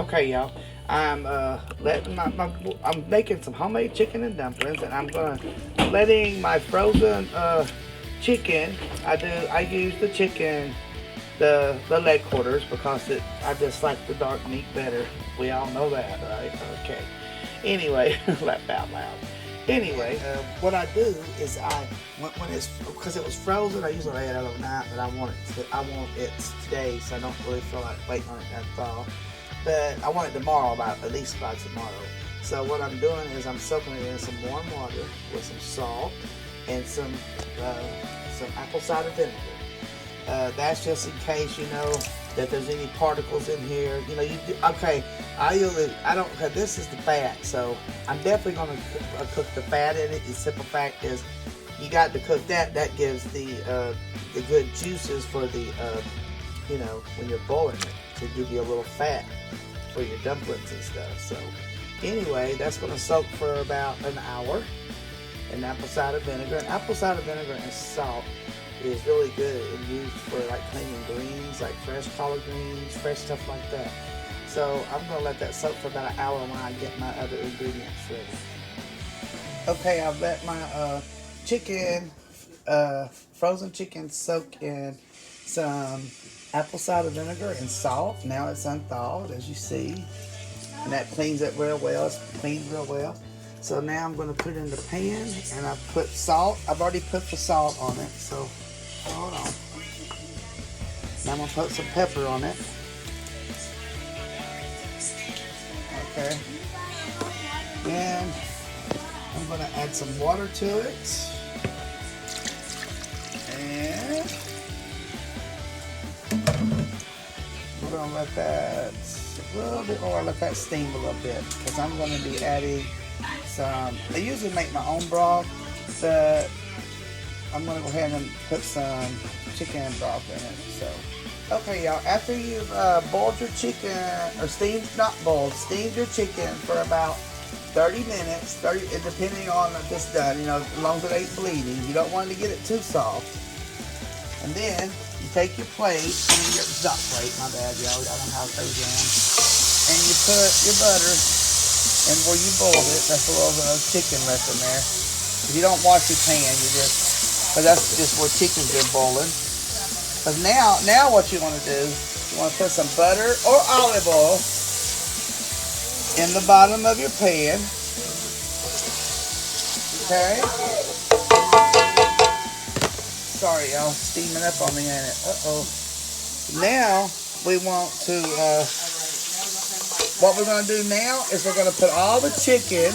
Okay, y'all. I'm I'm making some homemade chicken and dumplings, and letting my frozen chicken. I use the chicken, the leg quarters because I just like the dark meat better. We all know that, right? Okay. Anyway, laugh out loud. Anyway, what I do is when it's because it was frozen, I usually lay it out overnight, but I want it today, so I don't really feel like waiting on it to thaw. But I want it tomorrow, at least by tomorrow. So what I'm doing is I'm soaking it in some warm water with some salt and some apple cider vinegar. That's just in case that there's any particles in here. Okay. I don't. This is the fat, so I'm definitely going to cook the fat in it. The simple fact is, you got to cook that. That gives the good juices for the when you're boiling it, to give you a little fat for your dumplings and stuff. So anyway, that's going to soak for about an hour in apple cider vinegar. And apple cider vinegar and salt is really good and used for like cleaning greens, like fresh collard greens, fresh stuff like that. So I'm going to let that soak for about an hour while I get my other ingredients ready. Okay, I've let my frozen chicken soak in some apple cider vinegar and salt. Now it's unthawed, as you see, and that cleans it real well. It's cleaned real well. So now I'm going to put it in the pan, and I've put salt. I've already put the salt on it, so hold on. Now I'm going to put some pepper on it. Okay. And I'm going to add some water to it. And we're going to let that a little bit more, let that steam a little bit, because I'm going to be adding some, I usually make my own broth, but I'm going to go ahead and put some chicken broth in it. So, okay, y'all, after you've boiled your chicken, or steamed your chicken for about 30 minutes, depending on if it's done, as long as it ain't bleeding. You don't want to get it too soft. And then you take your plate, not plate, my bad, y'all, I don't have those down. And you put your butter, and where you boiled it, that's a little bit of chicken left in there. If you don't wash your pan, because that's just where chicken's been boiling. Because now what you want to do, you want to put some butter or olive oil in the bottom of your pan. Okay. Sorry, y'all, steaming up on me, ain't it? Uh-oh. Now, we want to, what we're going to do now is we're going to put all the chicken,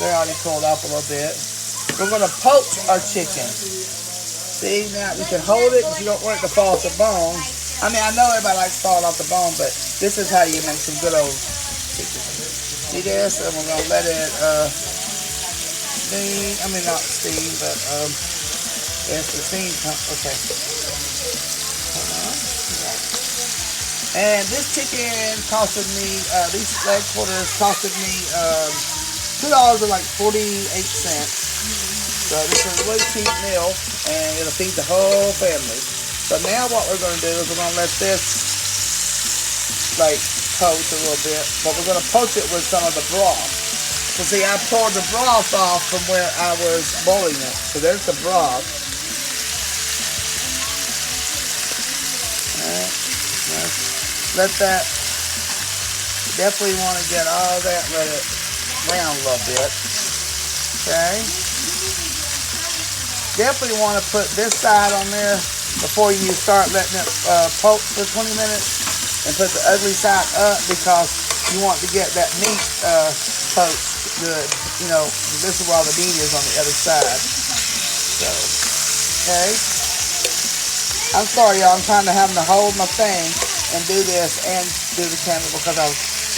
they're already cooled up a little bit. We're going to poach our chicken. See, now you can hold it because you don't want it to fall off the bone. I mean, I know everybody likes to fall off the bone, but this is how you make some good old chicken. See this? And we're going to let it steam. I mean, not steam, but it's the steam. Okay. Hold on. And this chicken costed me, these leg quarters costed me $2.48. So this is a really cheap meal, and it'll feed the whole family. So now what we're going to do is we're going to let this like poach a little bit, but we're going to poach it with some of the broth. So see, I poured the broth off from where I was boiling it. So there's the broth. Alright, let that, definitely want to get all that, let it brown a little bit. Okay. Definitely want to put this side on there before you start letting it poach for 20 minutes, and put the ugly side up because you want to get that meat poached good. This is where all the meat is on the other side. So, okay. I'm sorry, y'all. I'm trying to hold my thing and do this and do the camera because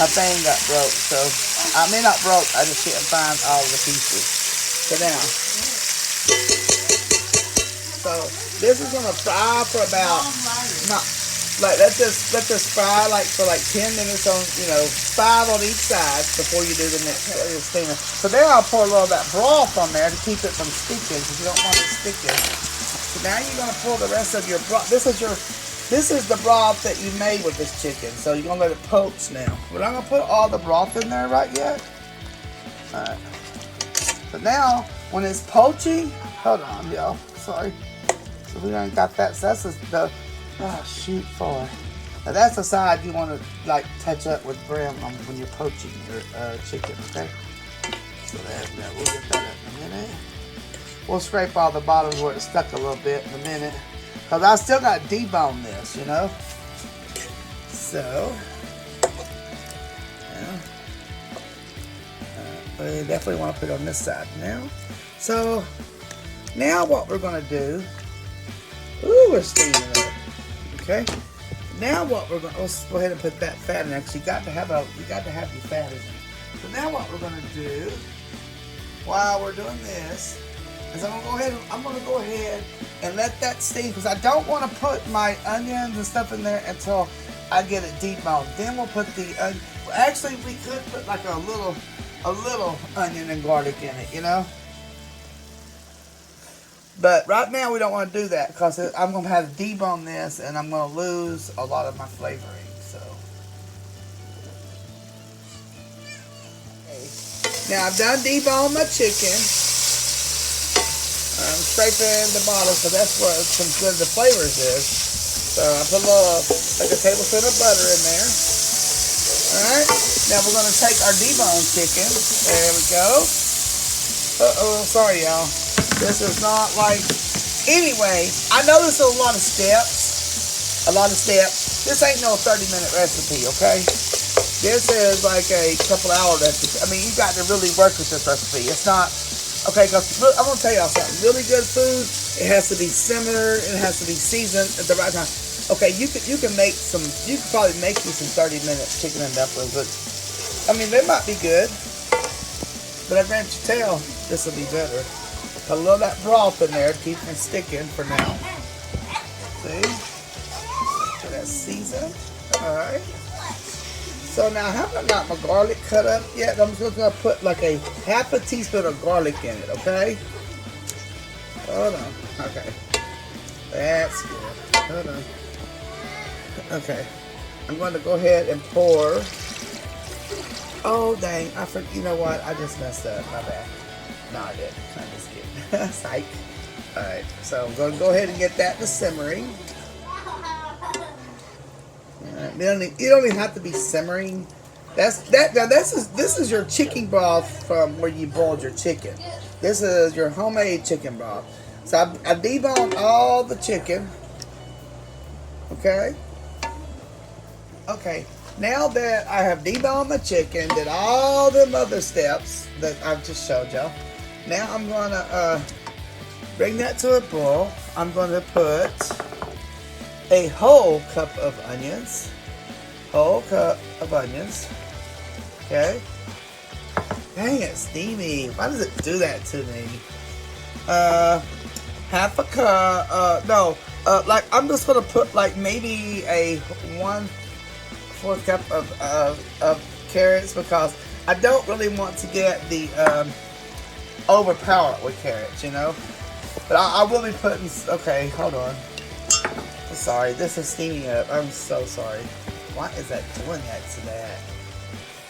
my thing got broke. So, I mean not broke. I just couldn't find all the pieces. So now. So this is gonna fry for about let this fry for 10 minutes on 5 on each side before you do the next steamer. So there I'll pour a little of that broth on there to keep it from sticking because you don't want it sticking. So now you're gonna pour the rest of your broth. This is your this is the broth that you made with this chicken. So you're gonna let it poach now. We're not gonna put all the broth in there right yet. Alright. But now, when it's poaching, hold on, y'all. Sorry. So we done got that. So that's the, oh shoot, boy. Now that's the side you want to like touch up with brim when you're poaching your chicken, okay? So we'll get that in a minute. We'll scrape all the bottoms where it's stuck a little bit in a minute. Because I still got to debone this, you know? So, yeah. We definitely want to put it on this side now. So, now what we're going to do, ooh, we're steaming it, okay? Now what we're going to, let's go ahead and put that fat in there because you got to have your fat in there. So now what we're going to do, while we're doing this, is I'm going to go ahead and let that steam because I don't want to put my onions and stuff in there until I get it deboned. Then we'll put the onion. Actually, we could put like a little onion and garlic in it, you know. But right now we don't want to do that because I'm going to have to debone this and I'm going to lose a lot of my flavoring. So, okay. Now I've done deboned my chicken. I'm scraping the bottom because that's where some good of the flavors is. So I put like a tablespoon of butter in there. Alright, now we're going to take our deboned chicken. There we go. Uh-oh, sorry y'all. This is not like... Anyway, I know this is a lot of steps. This ain't no 30-minute recipe, okay? This is like a couple-hour recipe. I mean, you got to really work with this recipe. It's not... Okay, because I'm going to tell y'all something. Really good food, it has to be simmered, it has to be seasoned at the right time. Okay, you can probably make you some 30-minute chicken and dumplings, but, I mean, they might be good. But I grant you tell, this will be better. A little of that broth in there, keep it sticking for now. See? So that's seasoned. Alright. So now I haven't got my garlic cut up yet. I'm just going to put like a half a teaspoon of garlic in it, okay? Hold on. Okay. That's good. Hold on. Okay. I'm going to go ahead and pour. Oh, dang. You know what? I just messed up. My bad. No, I didn't. I'm just kidding. Psych. Alright. So I'm going to go ahead and get that to simmering. You don't even have to be simmering. This is your chicken broth from where you boiled your chicken. This is your homemade chicken broth. So I deboned all the chicken. Okay. Okay. Now that I have deboned the chicken, did all them other steps that I've just showed y'all. Now I'm gonna bring that to a boil. I'm gonna put a whole cup of onions. Okay. Dang it, steamy. Why does it do that to me? Half a cup. Like I'm just gonna put like maybe a 1/4 cup of carrots because I don't really want to get the overpower with carrots, you know. But I will be putting. Okay, hold on. Sorry, this is steaming up. I'm so sorry. Why is that doing that to that?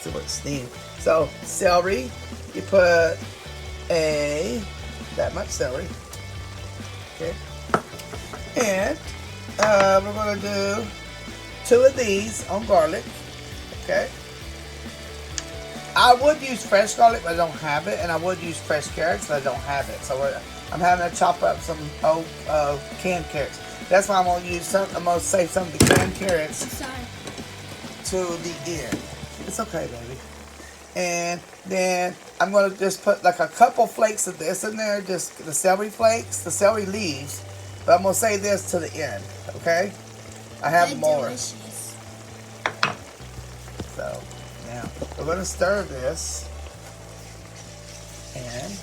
So much steam. So celery, you put that much celery. Okay. And we're gonna do 2 of these on garlic. Okay. I would use fresh garlic, but I don't have it, and I would use fresh carrots, but I don't have it. So I'm having to chop up some old canned carrots. That's why I'm gonna use some. I'm gonna save some of the canned carrots to the end. It's okay, baby. And then I'm gonna just put like a couple flakes of this in there, just the celery flakes, the celery leaves. But I'm gonna save this to the end. Okay? I have more. Delicious. So now we're gonna stir this, and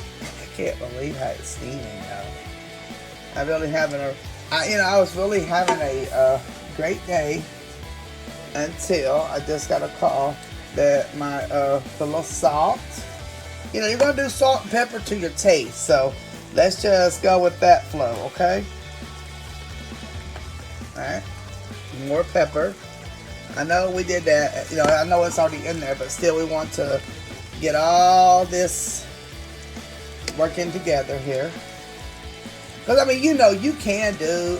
I can't believe how it's steaming now. I was really having a great day until I just got a call that the little salt. You know, you're gonna do salt and pepper to your taste. So let's just go with that flow, okay? Alright. More pepper. I know we did that, you know, I know it's already in there, but still we want to get all this working together here. Because I mean, you know, you can do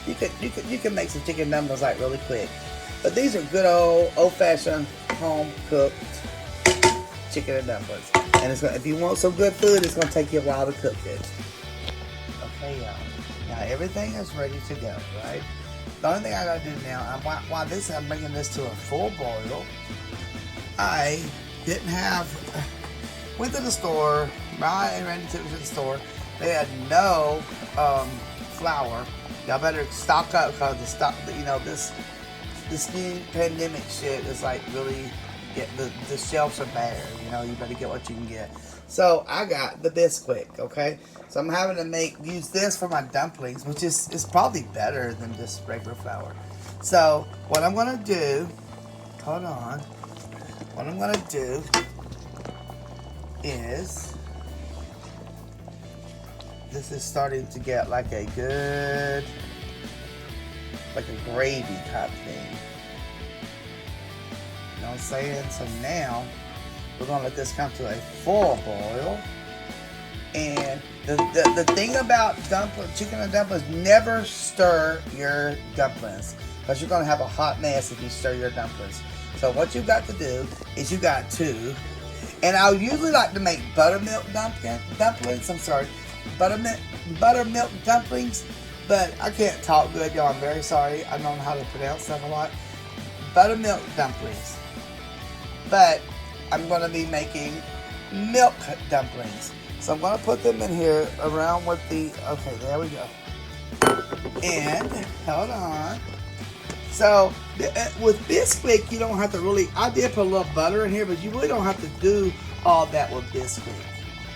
you can make some chicken dumplings like really quick. But these are good old-fashioned home cooked chicken and dumplings. And it's gonna, if you want some good food, it's gonna take you a while to cook it. Okay, y'all. Now everything is ready to go, right? The only thing I gotta do now, while I'm bringing this to a full boil, I didn't have, went to the store, right, and ran to the store. They had no flour. Y'all better stock up because this new pandemic shit is like really, the shelves are bare. You know, you better get what you can get. So I got the bisquick, okay? So I'm having to use this for my dumplings, which is probably better than just regular flour. So what I'm gonna do, hold on. What I'm gonna do is, this is starting to get like a good, like a gravy type thing. You know what I'm saying? So now we're gonna let this come to a full boil. And the thing about chicken and dumplings, never stir your dumplings, because you're gonna have a hot mess if you stir your dumplings. So what you got to do is you got to, and I usually like to make buttermilk dumplings. I'm sorry, buttermilk dumplings, but I can't talk good, y'all. I'm very sorry. I don't know how to pronounce stuff a lot. Buttermilk dumplings. But I'm going to be making milk dumplings. So I'm going to put them in here around with the, okay, there we go. And, hold on. So, with bisquick, you don't have to really, I did put a little butter in here, but you really don't have to do all that with bisquick.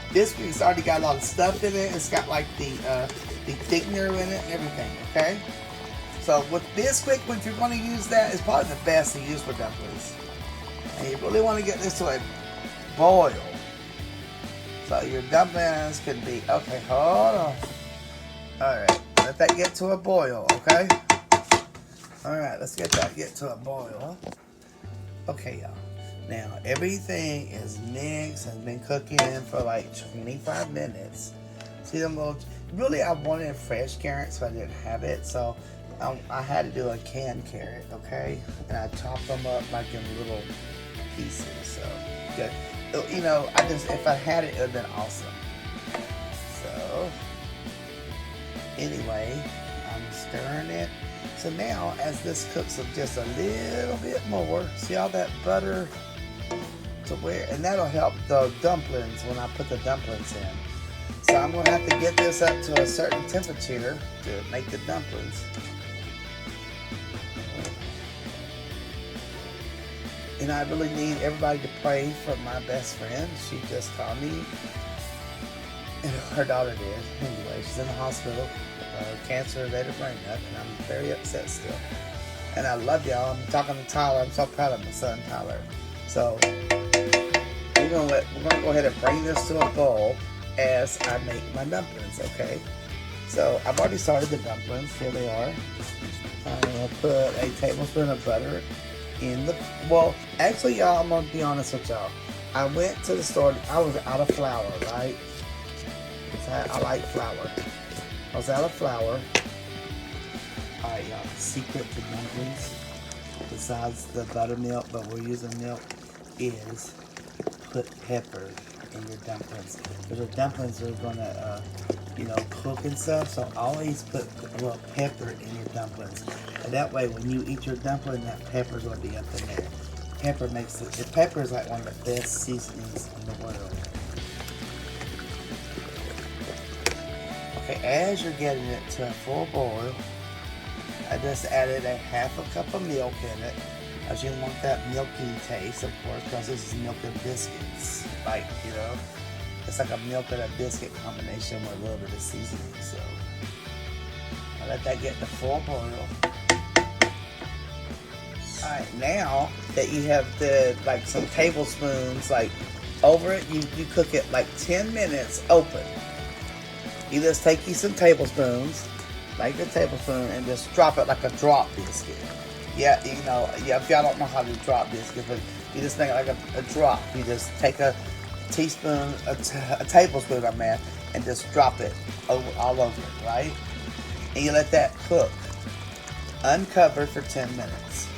Bisquick's already got a lot of stuff in it. It's got like the thickener in it and everything, okay? So with bisquick, if you're going to use that, it's probably the best to use for dumplings. And you really want to get this to a boil. So your dumplings can be, okay, hold on. Alright, let that get to a boil, okay? Alright, let's get to a boil. Okay, y'all. Now, everything is mixed and been cooking for like 25 minutes. See them little, really I wanted fresh carrots, but I didn't have it. So I had to do a canned carrot, okay? And I chopped them up like in little pieces, so good. You know, if I had it, it would have been awesome. So, anyway, I'm stirring it. So now, as this cooks up just a little bit more, see all that butter to where, and that'll help the dumplings when I put the dumplings in. So I'm going to have to get this up to a certain temperature to make the dumplings. And I really need everybody to pray for my best friend. She just called me, and her daughter did. Anyway, she's in the hospital. Cancer of the brain up, and I'm very upset still. And I love y'all. I'm talking to Tyler. I'm so proud of my son Tyler. So we're gonna go ahead and bring this to a bowl as I make my dumplings. Okay. So I've already started the dumplings. Here they are. I'm gonna put a tablespoon of butter in the. Well, actually, y'all, I'm gonna be honest with y'all. I went to the store. I was out of flour, right? I like flour. I was out of flour. Alright, y'all. Secret to dumplings, besides the buttermilk, but we're using milk, is put pepper in your dumplings. Because your dumplings are gonna, cook and stuff. So always put a little pepper in your dumplings, and that way, when you eat your dumpling, that pepper's gonna be up in there. Pepper makes it. The pepper is like one of the best seasonings in the world. Okay, as you're getting it to a full boil, I just added a half a cup of milk in it, as you want that milky taste, of course, because this is milk and biscuits. Like, it's like a milk and a biscuit combination with a little bit of seasoning. So I let that get to full boil. Alright, now that you have some tablespoons over it, you cook it like 10 minutes open. You just take you some tablespoons Take a tablespoon and just drop it like a drop biscuit. Yeah, you know, yeah, if y'all don't know how to drop biscuits, but you just make it like a drop. You just take a teaspoon, a tablespoon of that, and just drop it all over it, right? And you let that cook, uncovered for 10 minutes.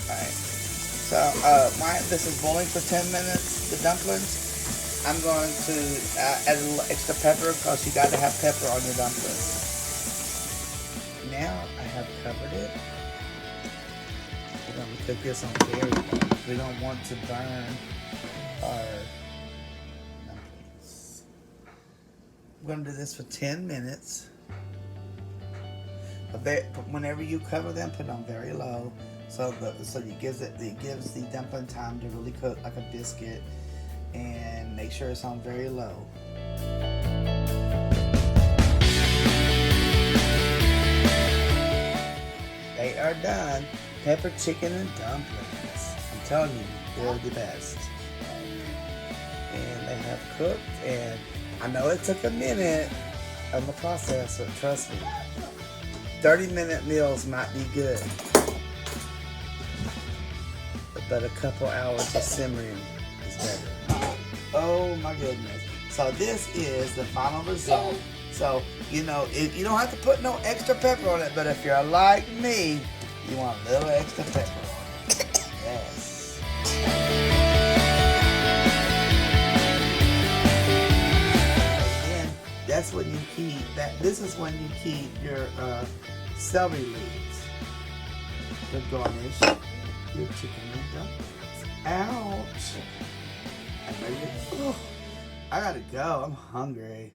Alright. So, this is boiling for 10 minutes, the dumplings. I'm going to add a little extra pepper because you got to have pepper on your dumplings. Now I have covered it. We're going to cook this on very low. We don't want to burn our dumplings. We're going to do this for 10 minutes. Whenever you cover them, put it on very low, so it gives the dumpling time to really cook like a biscuit, and make sure it's on very low. They are done. Pepper chicken and dumplings. I'm telling you, they're the best. And they have cooked, and I know it took a minute on the process, but trust me. 30-minute meals might be good, but a couple hours of simmering is better. Oh my goodness. So this is the final result. So, you know, you don't have to put no extra pepper on it, but if you're like me, you want a little extra pepper on it. Yes. That's when you keep this is when you keep your celery leaves to garnish your chicken and dumplings. Ouch! I gotta go. I'm hungry.